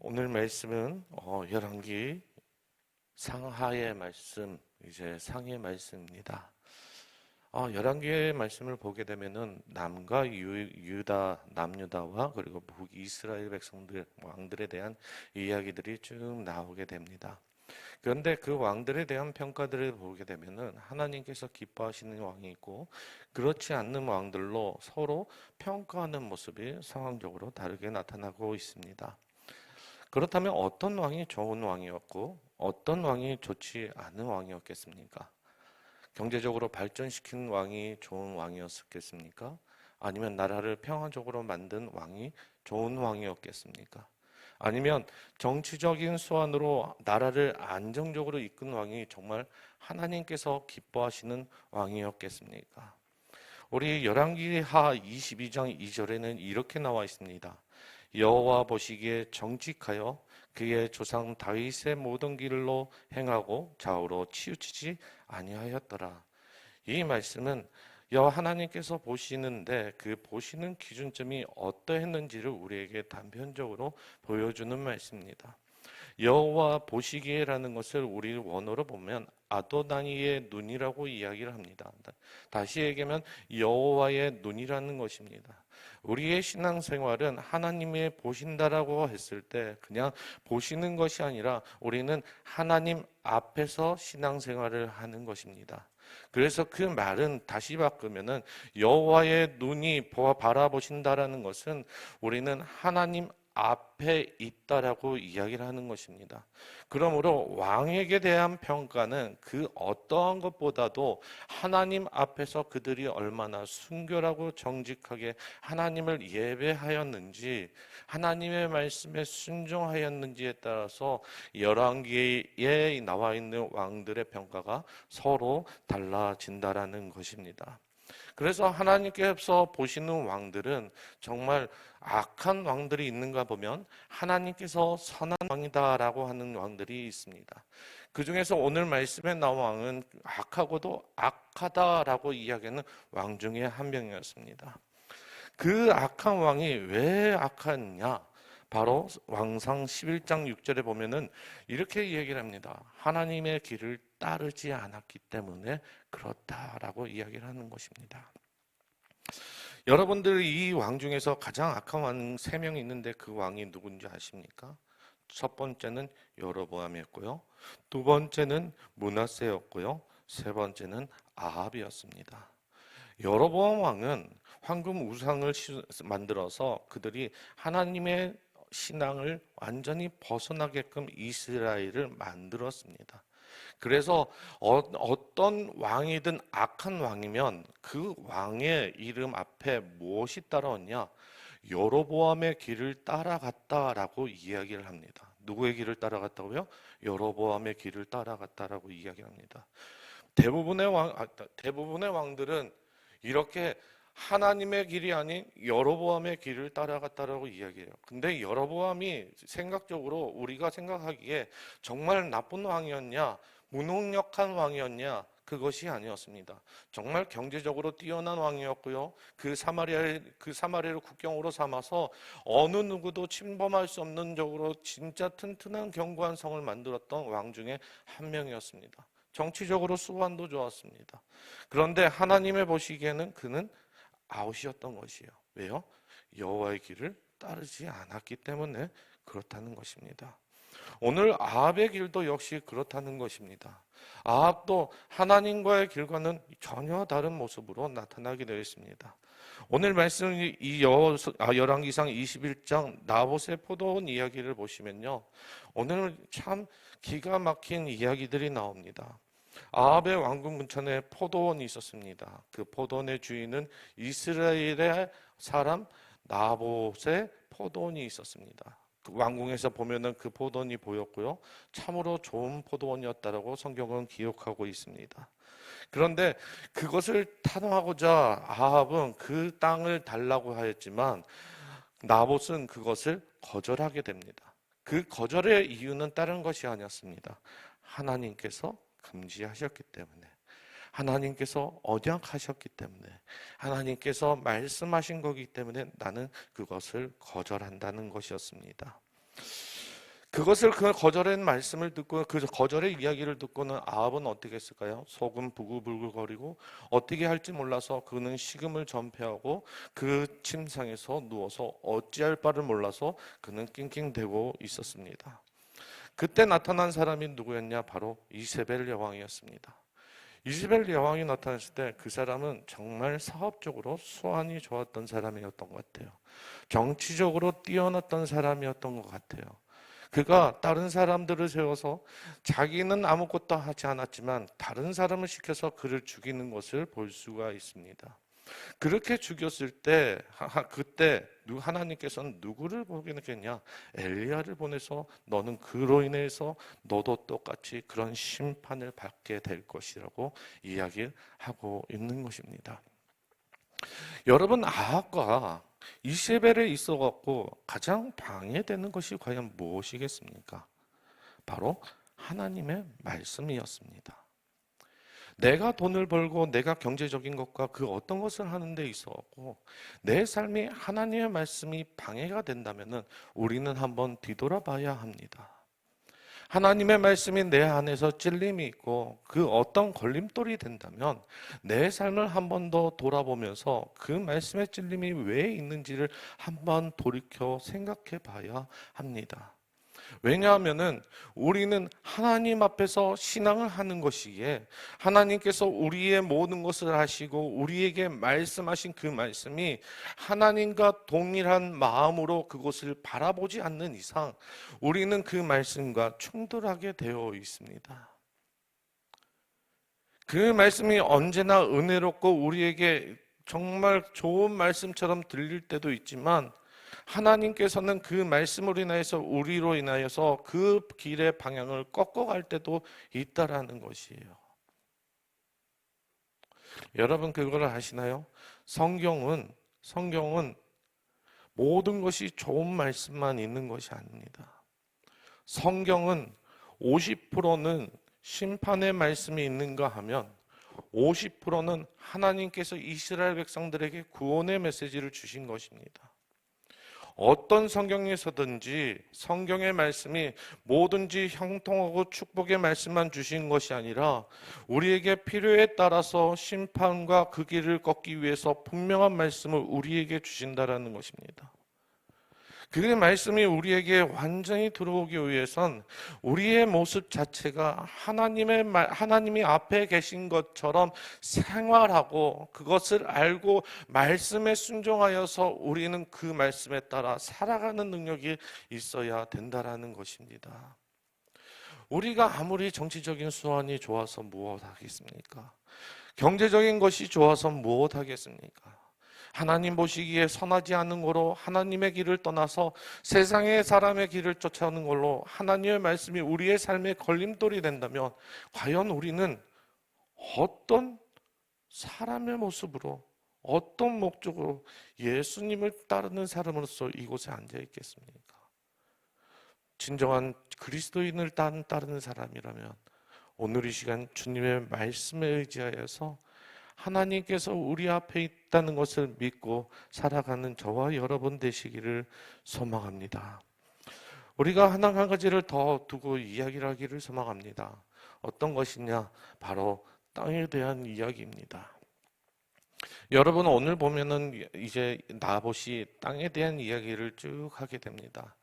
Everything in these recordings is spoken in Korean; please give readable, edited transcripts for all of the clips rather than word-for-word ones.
오늘 말씀은 열왕기 상하의 말씀, 이제 상의 말씀입니다. 열왕기의 말씀을 보게 되면은 남과 유다, 남유다와 그리고 북이스라엘 백성들, 왕들에 대한 이야기들이 쭉 나오게 됩니다. 그런데 그 왕들에 대한 평가들을 보게 되면은 하나님께서 기뻐하시는 왕이 있고 그렇지 않는 왕들로 서로 평가하는 모습이 상황적으로 다르게 나타나고 있습니다. 그렇다면 어떤 왕이 좋은 왕이었고 어떤 왕이 좋지 않은 왕이었겠습니까? 경제적으로 발전시킨 왕이 좋은 왕이었겠습니까? 아니면 나라를 평화적으로 만든 왕이 좋은 왕이었겠습니까? 아니면 정치적인 수완으로 나라를 안정적으로 이끈 왕이 정말 하나님께서 기뻐하시는 왕이었겠습니까? 우리 열왕기하 22장 2절에는 이렇게 나와 있습니다. 여호와 보시기에 정직하여 그의 조상 다윗의 모든 길로 행하고 좌우로 치우치지 아니하였더라. 이 말씀은 여호와 하나님께서 보시는데 그 보시는 기준점이 어떠했는지를 우리에게 단편적으로 보여주는 말씀입니다. 여호와 보시기에라는 것을 우리 원어로 보면 아도나니의 눈이라고 이야기를 합니다. 다시 얘기하면 여호와의 눈이라는 것입니다. 우리의 신앙생활은 하나님이 보신다라고 했을 때 그냥 보시는 것이 아니라 우리는 하나님 앞에서 신앙생활을 하는 것입니다. 그래서 그 말은 다시 바꾸면은 여호와의 눈이 바라보신다라는 것은 우리는 하나님 앞에 있다라고 이야기를 하는 것입니다. 그러므로 왕에게 대한 평가는 그 어떠한 것보다도 하나님 앞에서 그들이 얼마나 순결하고 정직하게 하나님을 예배하였는지, 하나님의 말씀에 순종하였는지에 따라서 열왕기에 나와 있는 왕들의 평가가 서로 달라진다라는 것입니다. 그래서 하나님께서 보시는 왕들은 정말 악한 왕들이 있는가 보면 하나님께서 선한 왕이다라고 하는 왕들이 있습니다. 그 중에서 오늘 말씀에 나온 왕은 악하고도 악하다라고 이야기하는 왕 중에 한 명이었습니다. 그 악한 왕이 왜 악하냐? 바로 왕상 11장 6절에 보면은 이렇게 얘기를 합니다. 하나님의 길을 따르지 않았기 때문에 그렇다라고 이야기를 하는 것입니다. 여러분들 이 왕 중에서 가장 악한 왕 3명이 있는데 그 왕이 누군지 아십니까? 첫 번째는 여로보암이었고요. 두 번째는 므낫세였고요. 세 번째는 아합이었습니다. 여로보암 왕은 황금 우상을 만들어서 그들이 하나님의 신앙을 완전히 벗어나게끔 이스라엘을 만들었습니다. 그래서 어떤 왕이든 악한 왕이면 그 왕의 이름 앞에 무엇이 따라왔냐? 여로보암의 길을 따라갔다라고 이야기를 합니다. 누구의 길을 따라갔다고요? 여로보암의 길을 따라갔다라고 이야기합니다. 대부분의 왕들은 이렇게 하나님의 길이 아닌 여로보암의 길을 따라갔다라고 이야기해요. 근데 여로보암이 생각적으로 우리가 생각하기에 정말 나쁜 왕이었냐, 무능력한 왕이었냐, 그것이 아니었습니다. 정말 경제적으로 뛰어난 왕이었고요. 그 사마리아를 국경으로 삼아서 어느 누구도 침범할 수 없는 적으로 진짜 튼튼한 견고한 성을 만들었던 왕 중에 한 명이었습니다. 정치적으로 수완도 좋았습니다. 그런데 하나님의 보시기에는 그는 아웃이었던 것이에요. 왜요? 여호와의 길을 따르지 않았기 때문에 그렇다는 것입니다. 오늘 아합의 길도 역시 그렇다는 것입니다. 아합도 하나님과의 길과는 전혀 다른 모습으로 나타나게 되어 있습니다. 오늘 말씀 이 열왕기상 21장 나봇의 포도원 이야기를 보시면요. 오늘 참 기가 막힌 이야기들이 나옵니다. 아합의 왕궁 근처에 포도원이 있었습니다. 그 포도원의 주인은 이스라엘의 사람 나봇의 포도원이 있었습니다. 그 왕궁에서 보면은 그 포도원이 보였고요. 참으로 좋은 포도원이었다라고 성경은 기록하고 있습니다. 그런데 그것을 탐하고자 아합은 그 땅을 달라고 하였지만 나봇은 그것을 거절하게 됩니다. 그 거절의 이유는 다른 것이 아니었습니다. 하나님께서 금지하셨기 때문에, 하나님께서 언약하셨기 때문에, 하나님께서 말씀하신 거기 때문에 나는 그것을 거절한다는 것이었습니다. 그것을 그 거절의 말씀을 듣고 그 거절의 이야기를 듣고는 아합은 어떻게 했을까요? 속은 부글부글거리고 어떻게 할지 몰라서 그는 식음을 전폐하고 그 침상에서 누워서 어찌할 바를 몰라서 그는 낑낑대고 있었습니다. 그때 나타난 사람이 누구였냐? 바로 이세벨 여왕이었습니다. 이세벨 여왕이 나타났을 때 그 사람은 정말 사업적으로 수완이 좋았던 사람이었던 것 같아요. 정치적으로 뛰어났던 사람이었던 것 같아요. 그가 다른 사람들을 세워서 자기는 아무것도 하지 않았지만 다른 사람을 시켜서 그를 죽이는 것을 볼 수가 있습니다. 그렇게 죽였을 때 그때 하나님께서는 누구를 보내겠냐? 엘리야를 보내서 너는 그로 인해서 너도 똑같이 그런 심판을 받게 될 것이라고 이야기를 하고 있는 것입니다. 여러분, 아합과 이세벨에 있어 갖고 가장 방해되는 것이 과연 무엇이겠습니까? 바로 하나님의 말씀이었습니다. 내가 돈을 벌고 내가 경제적인 것과 그 어떤 것을 하는 데 있어서 내 삶이 하나님의 말씀이 방해가 된다면 우리는 한번 뒤돌아봐야 합니다. 하나님의 말씀이 내 안에서 찔림이 있고 그 어떤 걸림돌이 된다면 내 삶을 한 번 더 돌아보면서 그 말씀의 찔림이 왜 있는지를 한번 돌이켜 생각해 봐야 합니다. 왜냐하면은 우리는 하나님 앞에서 신앙을 하는 것이기에 하나님께서 우리의 모든 것을 하시고 우리에게 말씀하신 그 말씀이 하나님과 동일한 마음으로 그것을 바라보지 않는 이상 우리는 그 말씀과 충돌하게 되어 있습니다. 그 말씀이 언제나 은혜롭고 우리에게 정말 좋은 말씀처럼 들릴 때도 있지만 하나님께서는 그 말씀으로 인하여서 우리로 인하여서 그 길의 방향을 꺾어갈 때도 있다라는 것이에요. 여러분 그걸 아시나요? 성경은 모든 것이 좋은 말씀만 있는 것이 아닙니다. 성경은 50%는 심판의 말씀이 있는가 하면 50%는 하나님께서 이스라엘 백성들에게 구원의 메시지를 주신 것입니다. 어떤 성경에서든지 성경의 말씀이 뭐든지 형통하고 축복의 말씀만 주신 것이 아니라 우리에게 필요에 따라서 심판과 그 길을 걷기 위해서 분명한 말씀을 우리에게 주신다라는 것입니다. 그 말씀이 우리에게 완전히 들어오기 위해선 우리의 모습 자체가 하나님이 앞에 계신 것처럼 생활하고 그것을 알고 말씀에 순종하여서 우리는 그 말씀에 따라 살아가는 능력이 있어야 된다라는 것입니다. 우리가 아무리 정치적인 수완이 좋아서 무엇하겠습니까? 경제적인 것이 좋아서 무엇하겠습니까? 하나님 보시기에 선하지 않은 거로 하나님의 길을 떠나서 세상의 사람의 길을 쫓아오는 걸로 하나님의 말씀이 우리의 삶의 걸림돌이 된다면 과연 우리는 어떤 사람의 모습으로 어떤 목적으로 예수님을 따르는 사람으로서 이곳에 앉아 있겠습니까? 진정한 그리스도인을 따르는 사람이라면 오늘 이 시간 주님의 말씀에 의지하여서 하나님께서 우리 앞에 있다는 것을 믿고 살아가는 저와 여러분 되시기를 소망합니다. 우리가 하나 한 가지를 더 두고 이야기를 하기를 소망합니다. 어떤 것이냐? 바로 땅에 대한 이야기입니다. 여러분 오늘 보면은 이제 나봇이 땅에 대한 이야기를 쭉 하게 됩니다.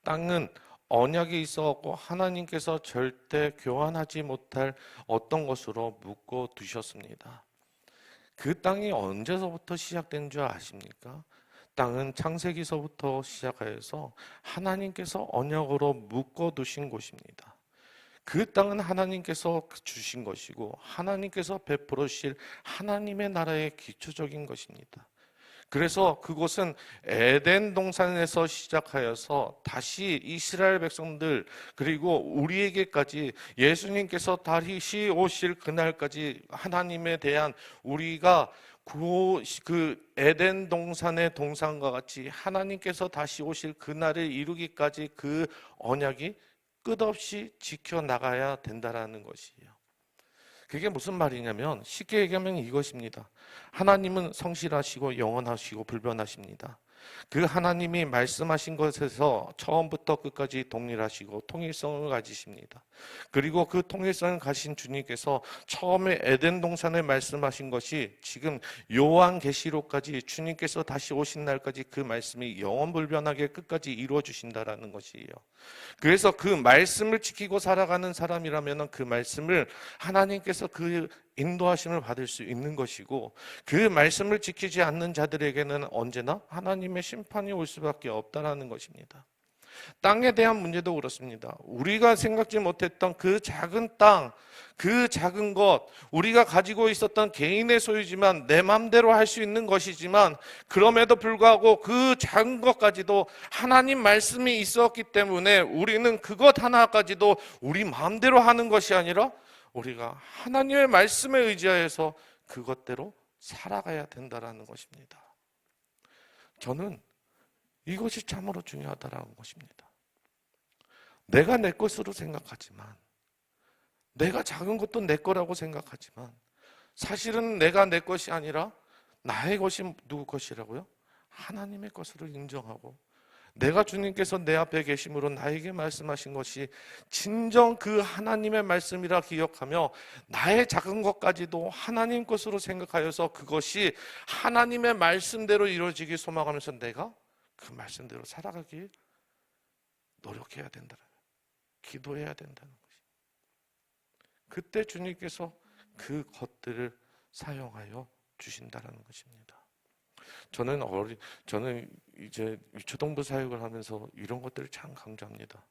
땅은 언약이 있어갖고 하나님께서 절대 교환하지 못할 어떤 것으로 묶어 두셨습니다. 그 땅이 언제서부터 시작된 줄 아십니까? 땅은 창세기서부터 시작하여서 하나님께서 언약으로 묶어두신 곳입니다. 그 땅은 하나님께서 주신 것이고 하나님께서 베풀어 주실 하나님의 나라의 기초적인 것입니다. 그래서 그곳은 에덴 동산에서 시작하여서 다시 이스라엘 백성들 그리고 우리에게까지 예수님께서 다시 오실 그날까지 하나님에 대한 우리가 그 에덴 동산의 동산과 같이 하나님께서 다시 오실 그날을 이루기까지 그 언약이 끝없이 지켜나가야 된다라는 것이에요. 그게 무슨 말이냐면 쉽게 얘기하면 이것입니다. 하나님은 성실하시고 영원하시고 불변하십니다. 그 하나님이 말씀하신 것에서 처음부터 끝까지 동일하시고 통일성을 가지십니다. 그리고 그 통일성을 가신 주님께서 처음에 에덴 동산에 말씀하신 것이 지금 요한계시록까지 주님께서 다시 오신 날까지 그 말씀이 영원불변하게 끝까지 이루어 주신다라는 것이에요. 그래서 그 말씀을 지키고 살아가는 사람이라면 그 말씀을 하나님께서 그 인도하심을 받을 수 있는 것이고, 그 말씀을 지키지 않는 자들에게는 언제나 하나님의 심판이 올 수밖에 없다라는 것입니다. 땅에 대한 문제도 그렇습니다. 우리가 생각지 못했던 그 작은 땅, 그 작은 것, 우리가 가지고 있었던 개인의 소유지만 내 마음대로 할 수 있는 것이지만, 그럼에도 불구하고 그 작은 것까지도 하나님 말씀이 있었기 때문에 우리는 그것 하나까지도 우리 마음대로 하는 것이 아니라 우리가 하나님의 말씀에 의지하여서 그것대로 살아가야 된다라는 것입니다. 저는 이것이 참으로 중요하다라는 것입니다. 내가 내 것으로 생각하지만, 내가 작은 것도 내 거라고 생각하지만, 사실은 내가 내 것이 아니라 나의 것이 누구 것이라고요? 하나님의 것으로 인정하고, 내가 주님께서 내 앞에 계심으로 나에게 말씀하신 것이 진정 그 하나님의 말씀이라 기억하며 나의 작은 것까지도 하나님 것으로 생각하여서 그것이 하나님의 말씀대로 이루어지기 소망하면서 내가 그 말씀대로 살아가길 노력해야 된다는 거예요. 기도해야 된다는 것이. 그때 주님께서 그 것들을 사용하여 주신다는 것입니다. 저는 이제 유초동부 사역을 하면서 이런 것들을 참 강조합니다.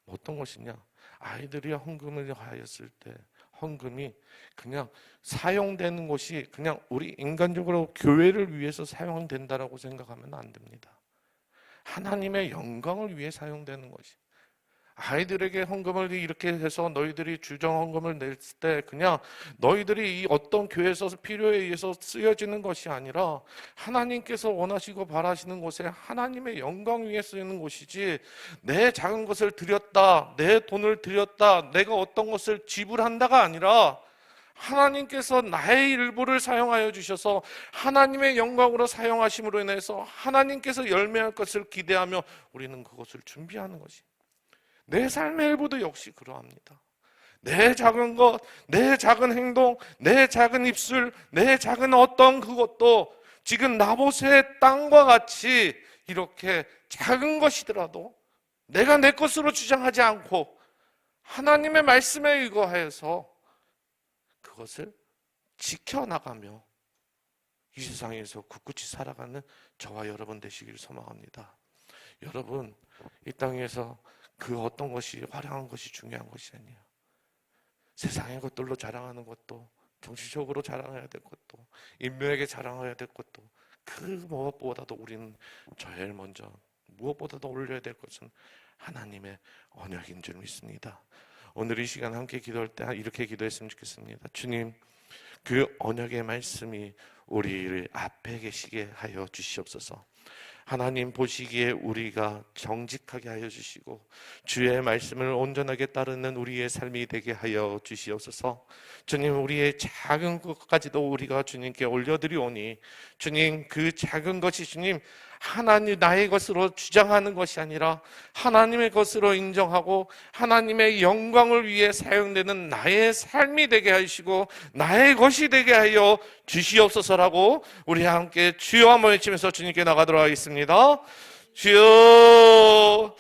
어떤 것이냐? 아이들이 헌금을 하였을 때 헌금이 그냥 사용되는 것이 그냥 우리 인간적으로 교회를 위해서 사용된다라고 생각하면 안 됩니다. 하나님의 영광을 위해 사용되는 것이. 아이들에게 헌금을 이렇게 해서 너희들이 주정 헌금을 낼 때 그냥 너희들이 이 어떤 교회에서 필요에 의해서 쓰여지는 것이 아니라 하나님께서 원하시고 바라시는 곳에 하나님의 영광 위에 쓰이는 곳이지, 내 작은 것을 드렸다, 내 돈을 드렸다, 내가 어떤 것을 지불한다가 아니라 하나님께서 나의 일부를 사용하여 주셔서 하나님의 영광으로 사용하심으로 인해서 하나님께서 열매할 것을 기대하며 우리는 그것을 준비하는 것이. 내 삶의 일부도 역시 그러합니다. 내 작은 것, 내 작은 행동, 내 작은 입술, 내 작은 어떤 그것도 지금 나봇의 땅과 같이 이렇게 작은 것이더라도 내가 내 것으로 주장하지 않고 하나님의 말씀에 의거하여서 그것을 지켜나가며 이 세상에서 굳굳이 살아가는 저와 여러분 되시길 소망합니다. 여러분, 이 땅에서 그 어떤 것이 화려한 것이 중요한 것이 아니에요. 세상의 것들로 자랑하는 것도, 정치적으로 자랑해야 될 것도, 인명에게 자랑해야 될 것도, 그 무엇보다도 우리는 제일 먼저 무엇보다도 올려야 될 것은 하나님의 언약인 줄 믿습니다. 오늘 이 시간 함께 기도할 때 이렇게 기도했으면 좋겠습니다. 주님, 그 언약의 말씀이 우리를 앞에 계시게 하여 주시옵소서. 하나님 보시기에 우리가 정직하게 하여 주시고 주의 말씀을 온전하게 따르는 우리의 삶이 되게 하여 주시옵소서. 주님, 우리의 작은 것까지도 우리가 주님께 올려드리오니 주님, 그 작은 것이 주님 하나님 나의 것으로 주장하는 것이 아니라 하나님의 것으로 인정하고 하나님의 영광을 위해 사용되는 나의 삶이 되게 하시고 나의 것이 되게 하여 주시옵소서라고 우리 함께 주여 한번 외치면서 주님께 나가도록 하겠습니다. 주여.